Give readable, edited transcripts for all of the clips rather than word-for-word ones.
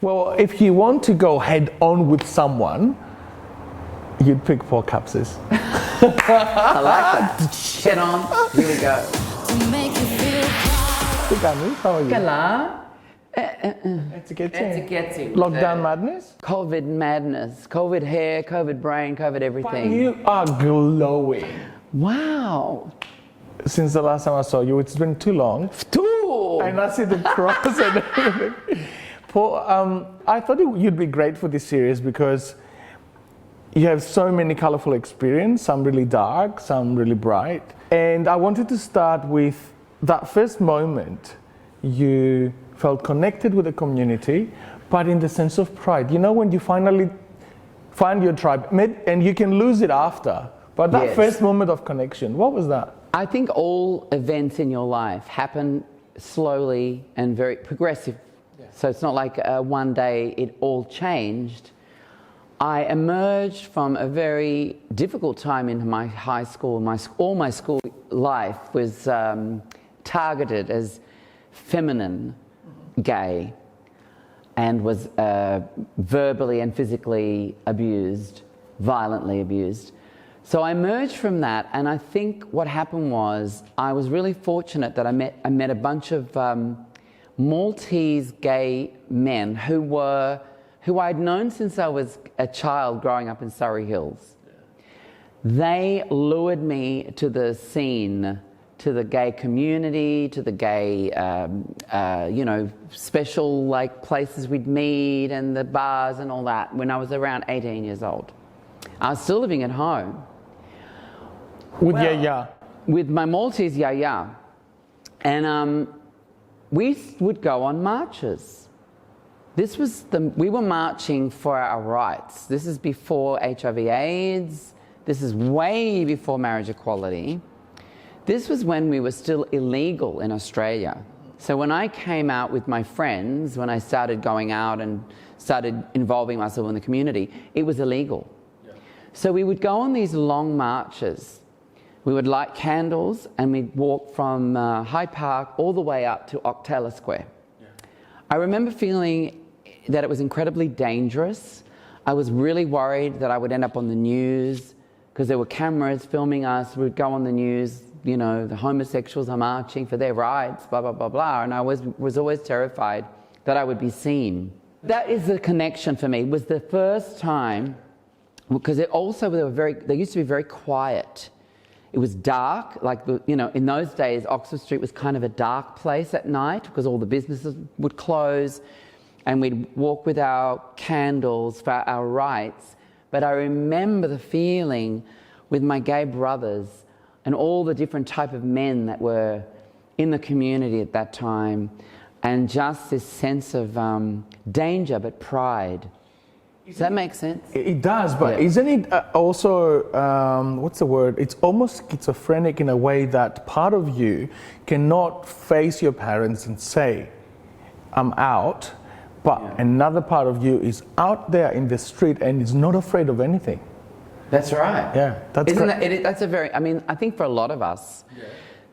Well, if you want to go head on with someone, you'd pick Paul Capsis. I like that. Head on. Here we go. Hey, Gani, how are you? Hello. Eccentric. Lockdown madness? COVID madness. COVID hair, COVID brain, COVID everything. But you are glowing. Wow. Since the last time I saw you, it's been too long. And I see the cross and everything. Paul, I thought you'd be great for this series because you have so many colorful experiences, some really dark, some really bright. And I wanted to start with that first moment you felt connected with the community, but in the sense of pride. You know, when you finally find your tribe, and you can lose it after, but that first moment of connection, what was that? I think all events in your life happen slowly and very progressive. Yes. So it's not like one day it all changed. I emerged from a very difficult time in my high school. All my school life was targeted as feminine, gay, and was verbally and physically abused, violently abused. So I emerged from that, and I think what happened was I was really fortunate that I met a bunch of Maltese gay men who I'd known since I was a child growing up in Surrey Hills. They lured me to the scene, to the gay community, to the gay, special like places we'd meet and the bars and all that when I was around 18 years old. I was still living at home. With Yaya? With my Maltese Yaya. And we would go on marches. We were marching for our rights. This is before HIV/AIDS. This is way before marriage equality. This was when we were still illegal in Australia. So when I came out with my friends, when I started going out and started involving myself in the community, it was illegal. Yeah. So we would go on these long marches. We would light candles and we'd walk from Hyde Park all the way up to Taylor Square. Yeah. I remember feeling that it was incredibly dangerous. I was really worried that I would end up on the news because there were cameras filming us. We'd go on the news, you know, the homosexuals are marching for their rights, blah, blah, blah, blah. And I was always terrified that I would be seen. That is the connection for me. It was the first time, because they used to be very quiet. It was dark, like, in those days, Oxford Street was kind of a dark place at night because all the businesses would close and we'd walk with our candles for our rights. But I remember the feeling with my gay brothers and all the different type of men that were in the community at that time, and just this sense of danger but pride. Does that make sense? It does, but isn't it also, what's the word? It's almost schizophrenic in a way that part of you cannot face your parents and say, I'm out, but another part of you is out there in the street and is not afraid of anything. That's right. Yeah, that's that's a very, I think for a lot of us,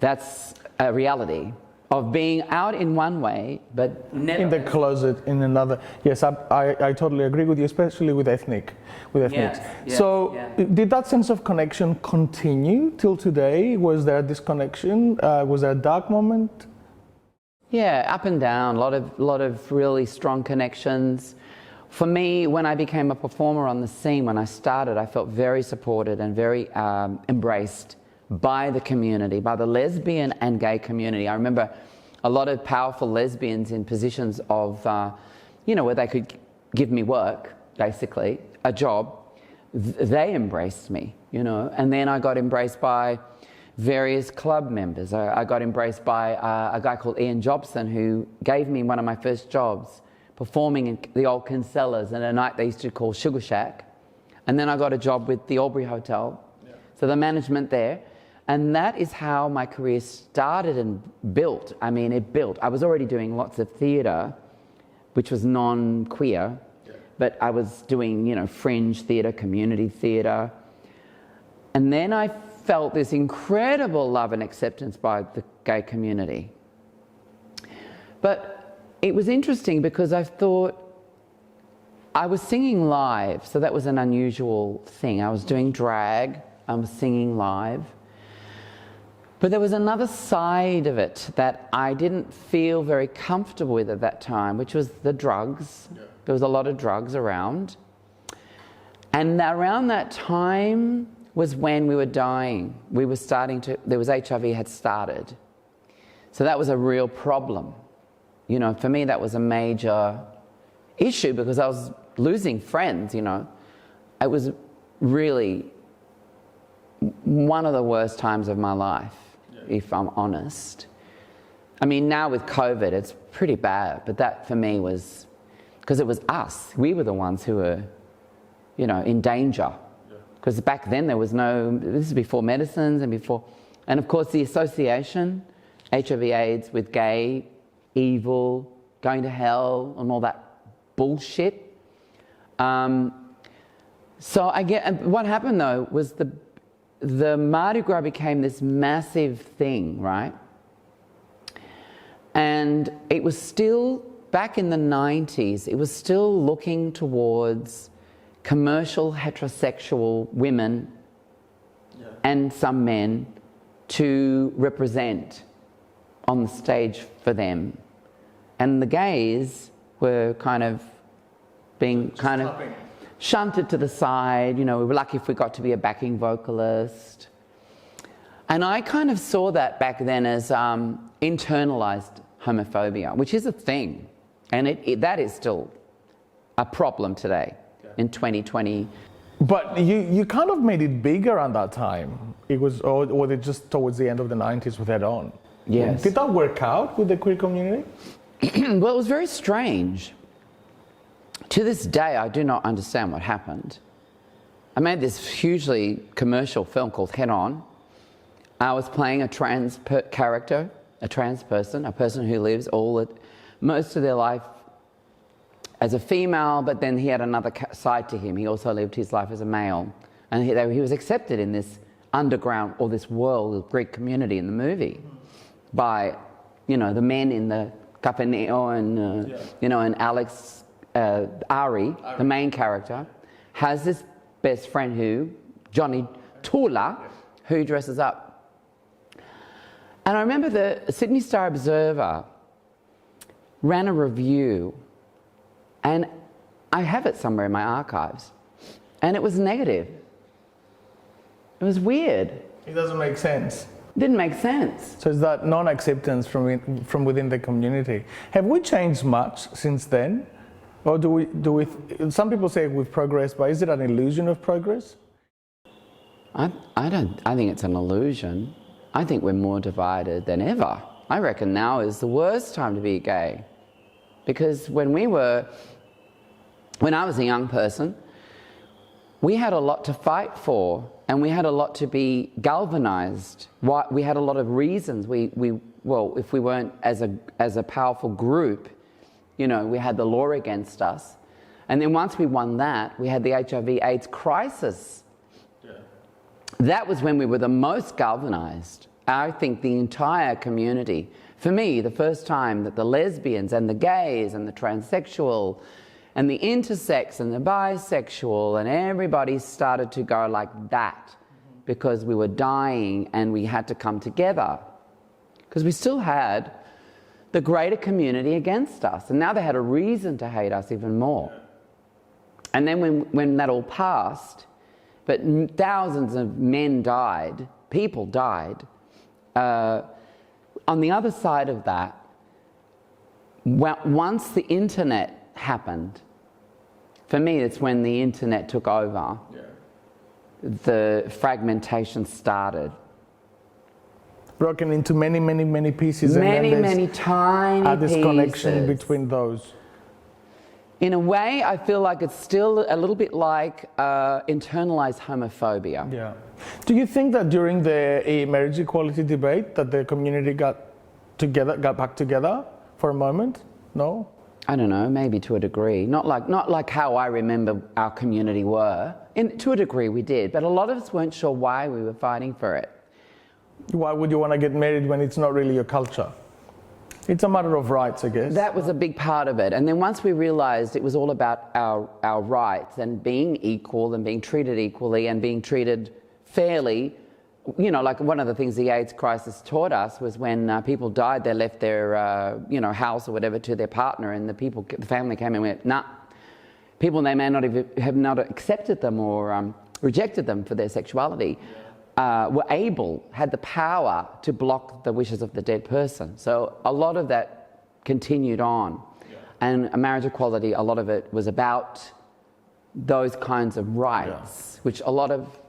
that's a reality of being out in one way, but never in the closet in another. Yes, I totally agree with you, especially with ethnics. Did that sense of connection continue till today? Was there a disconnection? Was there a dark moment? Yeah, up and down, a lot of really strong connections. For me, when I became a performer on the scene, when I started, I felt very supported and very embraced by the community, by the lesbian and gay community. I remember a lot of powerful lesbians in positions of, where they could give me work, basically, a job. They embraced me, and then I got embraced by various club members. I got embraced by a guy called Ian Jobson, who gave me one of my first jobs, performing in the old Kinsellas in a night they used to call Sugar Shack. And then I got a job with the Albury Hotel, so the management there. And that is how my career started and built. It built. I was already doing lots of theatre, which was non-queer, but I was doing, fringe theatre, community theatre. And then I felt this incredible love and acceptance by the gay community. But it was interesting because I thought, I was singing live, so that was an unusual thing. I was doing drag, I was singing live. But there was another side of it that I didn't feel very comfortable with at that time, which was the drugs. Yeah. There was a lot of drugs around. And around that time was when we were dying. We were starting to, there was HIV had started. So that was a real problem. You know, for me that was a major issue because I was losing friends, you know. It was really one of the worst times of my life, if I'm honest. I mean, now with COVID, it's pretty bad, but that for me was, because it was us. We were the ones who were, you know, in danger. Because back then there was no, this is before medicines and before, and of course the association, HIV/AIDS with gay, evil, going to hell and all that bullshit. So I get, and what happened though was the Mardi Gras became this massive thing, right? And it was still, back in the 90s, it was still looking towards commercial heterosexual women and some men to represent on the stage for them. And the gays were kind of being kind of shunted to the side. You know, we were lucky if we got to be a backing vocalist. And I kind of saw that back then as internalized homophobia, which is a thing. And that is still a problem today in 2020. But you kind of made it big around that time. It was, or was it just towards the end of the 90s with Head On? Yes. Did that work out with the queer community? Well, it was very strange. To this day, I do not understand what happened. I made this hugely commercial film called Head On. I was playing a trans character, a trans person, a person who lives most of their life as a female, but then he had another side to him. He also lived his life as a male. And he was accepted in this underground, or this world of Greek community in the movie by, you know, the men in the Capaneo and, you know, and Alex, Ari, the main character, has this best friend who, Johnny Tula, who dresses up. And I remember the Sydney Star Observer ran a review, and I have it somewhere in my archives, and it was negative. It was weird. It doesn't make sense. Didn't make sense. So it's that non-acceptance from within the community. Have we changed much since then? Or do we, some people say we've progressed, but is it an illusion of progress? I think it's an illusion. I think we're more divided than ever. I reckon now is the worst time to be gay. Because when I was a young person, we had a lot to fight for, and we had a lot to be galvanized. We had a lot of reasons. Well, if we weren't as a powerful group, you know, we had the law against us. And then once we won that, we had the HIV/AIDS crisis. Yeah. That was when we were the most galvanized. I think the entire community. For me, the first time that the lesbians and the gays and the transsexual and the intersex and the bisexual and everybody started to go like that, because we were dying and we had to come together. Because we still had the greater community against us, and now they had a reason to hate us even more. And then when that all passed, but thousands of men died, people died, on the other side of that, once the internet happened, for me it's when the internet took over, the fragmentation started. Broken into many, many, many pieces. Many tiny pieces. This connection between those. In a way, I feel like it's still a little bit like internalized homophobia. Yeah. Do you think that during the marriage equality debate that the community got back together for a moment? No? I don't know, maybe to a degree. Not like how I remember our community were. To a degree we did, but a lot of us weren't sure why we were fighting for it. Why would you want to get married when it's not really your culture? It's a matter of rights, I guess. That was a big part of it. And then once we realised it was all about our rights and being equal and being treated equally and being treated fairly, you know, like one of the things the AIDS crisis taught us was when people died, they left their, you know, house or whatever to their partner, and the family came and went, nah. People, they may not have not accepted them or rejected them for their sexuality, had the power to block the wishes of the dead person. So a lot of that continued on. Yeah. And marriage equality, a lot of it was about those kinds of rights, which a lot of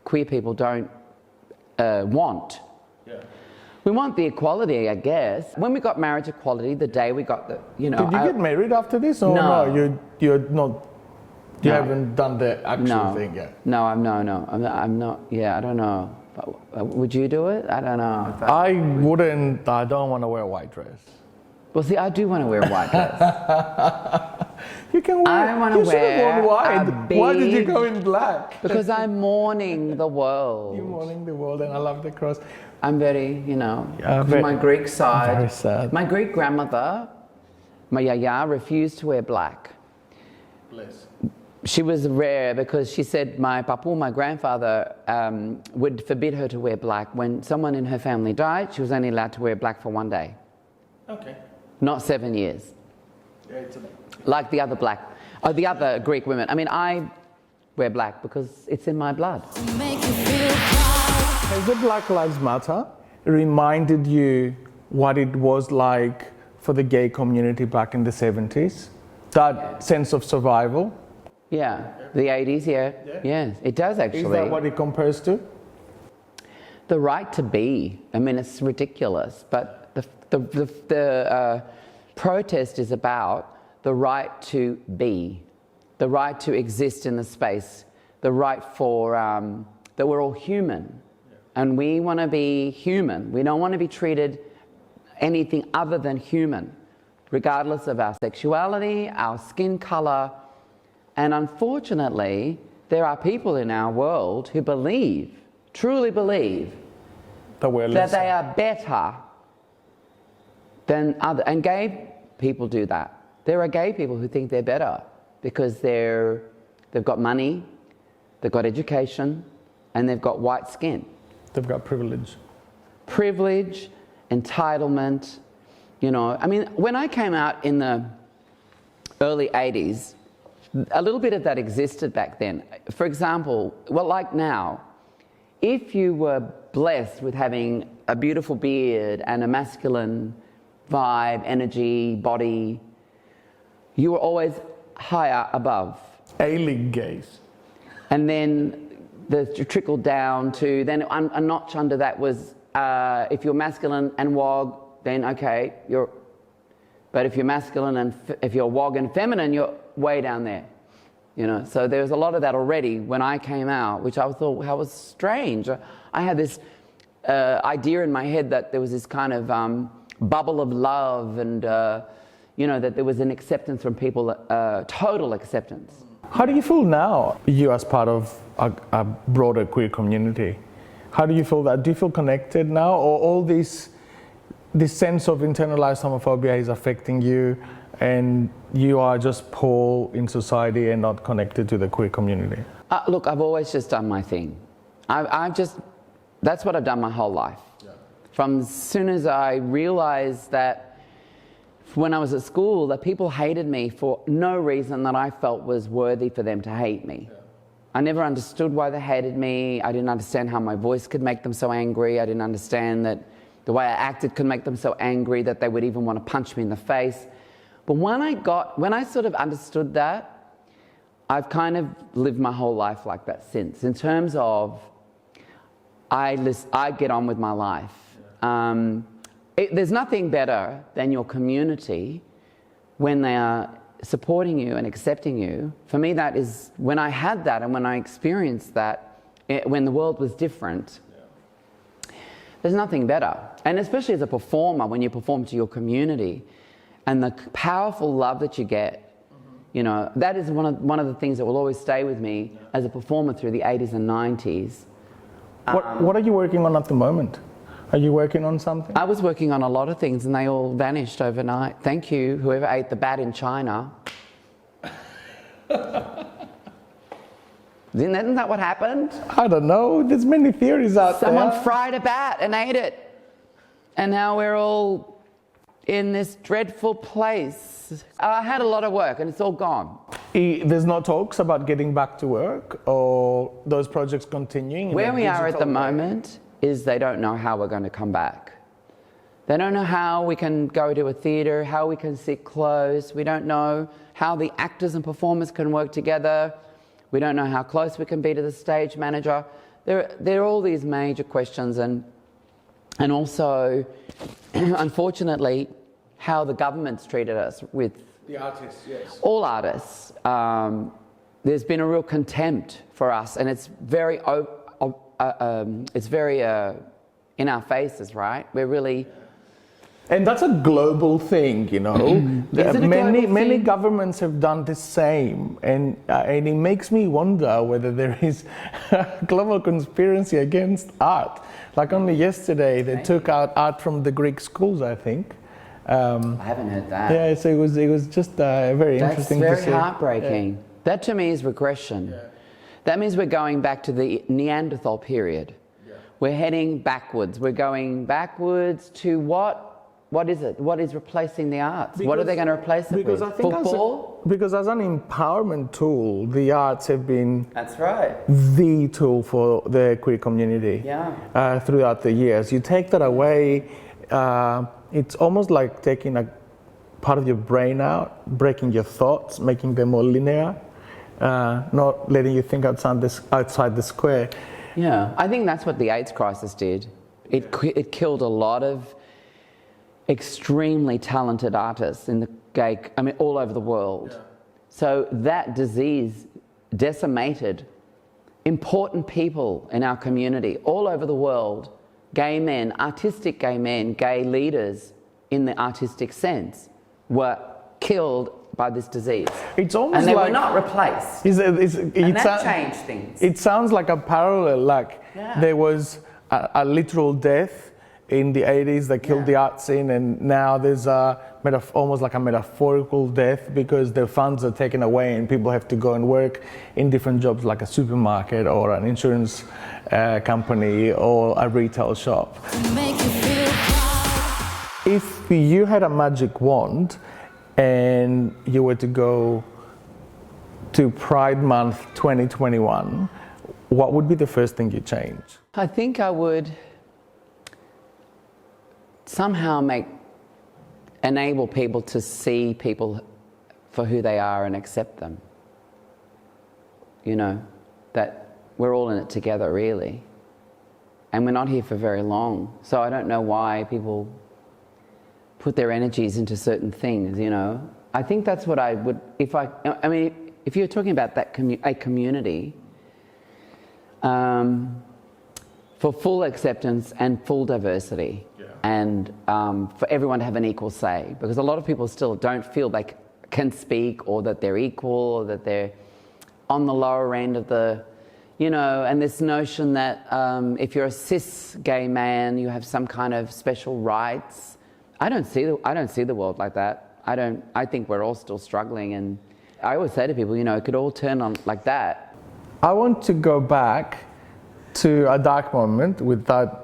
queer people don't want. Yeah. We want the equality, I guess. When we got marriage equality, the day we got the, you know... Did you get married after this? Or no, you're not... You haven't done the actual thing yet? No, I'm not, yeah, I don't know. Would you do it? I don't know. I wouldn't, I don't want to wear a white dress. Well, see, I do want to wear a white dress. You can wear, I want to wear white. Big, why did you go in black? Because I'm mourning the world. You're mourning the world, and I love the cross. I'm very, you know, my Greek side. Very sad. My Greek grandmother, my yaya, refused to wear black. Bless. She was rare because she said my papu, my grandfather, would forbid her to wear black. When someone in her family died, she was only allowed to wear black for 1 day. Okay. Not 7 years. Yeah, like the other the other Greek women. I mean, I wear black because it's in my blood. Has the Black Lives Matter reminded you what it was like for the gay community back in the 70s? That sense of survival? Yeah, the 80s, yes, it does actually. Is that what it compares to? The right to be. I mean, it's ridiculous, but the protest is about the right to be, the right to exist in the space, the right for that we're all human, and we want to be human. We don't want to be treated anything other than human, regardless of our sexuality, our skin color. And unfortunately, there are people in our world who believe, truly believe, that they are better than other. And gay people do that. There are gay people who think they're better because they've got money, they've got education, and they've got white skin. They've got privilege. Privilege, entitlement, you know. I mean, when I came out in the early 80s, a little bit of that existed back then. For example, well, like now, if you were blessed with having a beautiful beard and a masculine vibe, energy, body, you were always higher above. A-League gays. And then the trickle down to, then a notch under that was, if you're masculine and wog, then okay, but if you're masculine and if you're wog and feminine, you're way down there, you know. So there's a lot of that already when I came out, which I thought was strange. I had this idea in my head that there was this kind of bubble of love and, you know, that there was an acceptance from people, total acceptance. How do you feel now, you as part of a broader queer community? How do you feel that? Do you feel connected now, or all this sense of internalized homophobia is affecting you and you are just Paul in society and not connected to the queer community? Look, I've always just done my thing. That's what I've done my whole life. Yeah. From as soon as I realized that when I was at school, that people hated me for no reason that I felt was worthy for them to hate me. Yeah. I never understood why they hated me. I didn't understand how my voice could make them so angry. I didn't understand that the way I acted could make them so angry that they would even want to punch me in the face. But when I sort of understood that, I've kind of lived my whole life like that since. In terms of, I get on with my life. There's nothing better than your community when they are supporting you and accepting you. For me, that is, when I had that and when I experienced that, when the world was different, there's nothing better. And especially as a performer, when you perform to your community and the powerful love that you get, you know, that is one of the things that will always stay with me as a performer through the 80s and 90s. What are you working on at the moment? Are you working on something? I was working on a lot of things and they all vanished overnight. Thank you, whoever ate the bat in China. Isn't that what happened? I don't know. There's many theories out there. Someone fried a bat and ate it. And now we're all in this dreadful place. I had a lot of work and it's all gone. There's no talks about getting back to work or those projects continuing? Where we are at the moment is they don't know how we're going to come back. They don't know how we can go to a theatre, how we can sit close. We don't know how the actors and performers can work together. We don't know how close we can be to the stage manager. There are all these major questions and also, unfortunately, how the government's treated us with the artists, yes. All artists. There's been a real contempt for us, and it's very in our faces, right? We're really. And that's a global thing, you know. Many governments have done the same, and it makes me wonder whether there is a global conspiracy against art. Like only yesterday, they took out art from the Greek schools, I think. I haven't heard that. Yeah, so it was just very interesting to see. That's very heartbreaking. Yeah. That to me is regression. Yeah. That means we're going back to the Neanderthal period. Yeah. We're heading backwards. We're going backwards to what? What is it? What is replacing the arts? What are they going to replace it with? I think football? Because as an empowerment tool, the arts have been That's right. the tool for the queer community throughout the years. You take that away, it's almost like taking a part of your brain out, breaking your thoughts, making them more linear, not letting you think outside the square. Yeah, I think that's what the AIDS crisis did. It killed a lot of extremely talented artists in the all over the world. Yeah. So that disease decimated important people in our community all over the world. Gay men, artistic gay men, gay leaders in the artistic sense were killed by this disease. It's almost and they like were not replaced. And that changed things. It sounds like a parallel, like there was a literal death in the 80s that killed the art scene, and now there's almost like a metaphorical death because the funds are taken away and people have to go and work in different jobs like a supermarket or an insurance company or a retail shop. If you had a magic wand and you were to go to Pride Month 2021, what would be the first thing you change? I think I would somehow enable people to see people for who they are and accept them. You know, that we're all in it together, really. And we're not here for very long. So I don't know why people put their energies into certain things, you know. I think that's what I would, if you're talking about that a community, for full acceptance and full diversity. And for everyone to have an equal say, because a lot of people still don't feel they can speak or that they're equal or that they're on the lower end of the, you know, and this notion that if you're a cis gay man, you have some kind of special rights. I don't see the world like that. I think we're all still struggling, and I always say to people, you know, it could all turn on like that. I want to go back to a dark moment without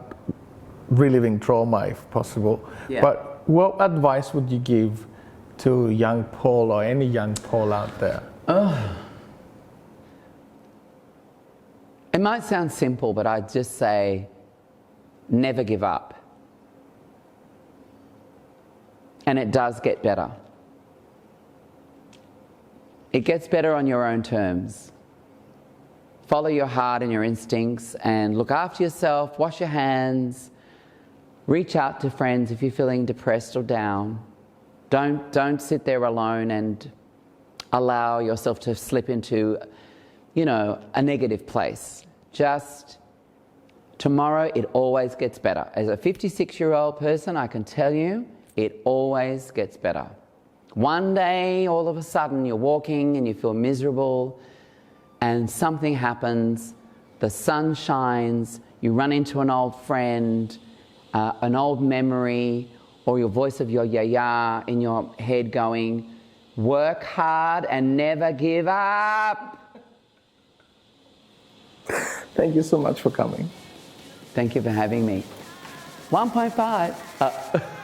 reliving trauma if possible. Yeah. But what advice would you give to young Paul or any young Paul out there? It might sound simple, but I'd just say never give up. And it does get better. It gets better on your own terms. Follow your heart and your instincts and look after yourself, wash your hands, reach out to friends if you're feeling depressed or down. Don't sit there alone and allow yourself to slip into, you know, a negative place. Just tomorrow, it always gets better. As a 56-year-old person, I can tell you, it always gets better. One day, all of a sudden, you're walking and you feel miserable and something happens, the sun shines, you run into an old friend, an old memory or your voice of your yaya in your head going, work hard and never give up. Thank you so much for coming. Thank you for having me. 1.5.